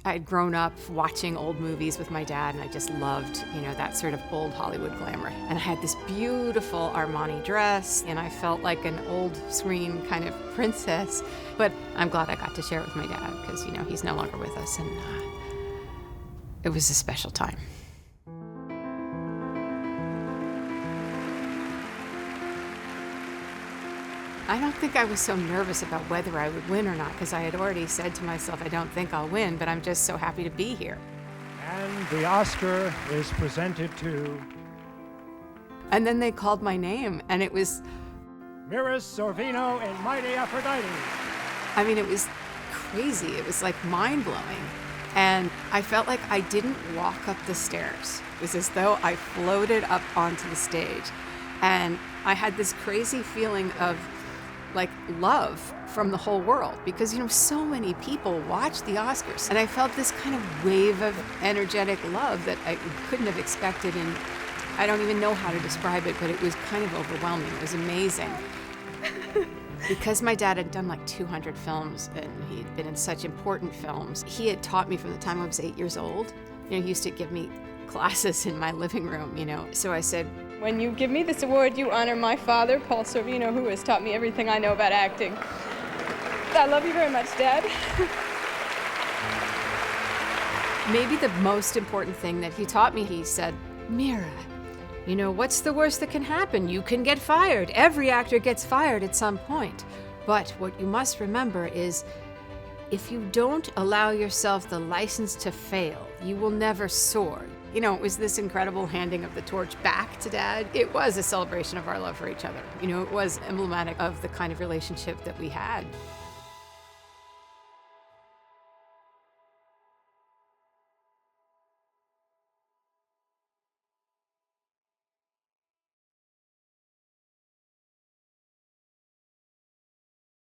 I'd grown up watching old movies with my dad, and I just loved, that sort of old Hollywood glamour. And I had this beautiful Armani dress, and I felt like an old screen kind of princess. But I'm glad I got to share it with my dad because, he's no longer with us, and it was a special time. I don't think I was so nervous about whether I would win or not, because I had already said to myself, I don't think I'll win, but I'm just so happy to be here. And the Oscar is presented to... And then they called my name, and it was... Mira Sorvino in Mighty Aphrodite. I mean, it was crazy. It was like mind-blowing. And I felt like I didn't walk up the stairs. It was as though I floated up onto the stage. And I had this crazy feeling of love from the whole world because, so many people watch the Oscars. And I felt this kind of wave of energetic love that I couldn't have expected. And I don't even know how to describe it, but it was kind of overwhelming. It was amazing. Because my dad had done 200 films and he'd been in such important films, he had taught me from the time I was 8 years old. He used to give me classes in my living room, So I said, when you give me this award, you honor my father, Paul Sorvino, who has taught me everything I know about acting. I love you very much, Dad. Maybe the most important thing that he taught me, he said, Mira, what's the worst that can happen? You can get fired. Every actor gets fired at some point. But what you must remember is, if you don't allow yourself the license to fail, you will never soar. It was this incredible handing of the torch back to Dad. It was a celebration of our love for each other. It was emblematic of the kind of relationship that we had.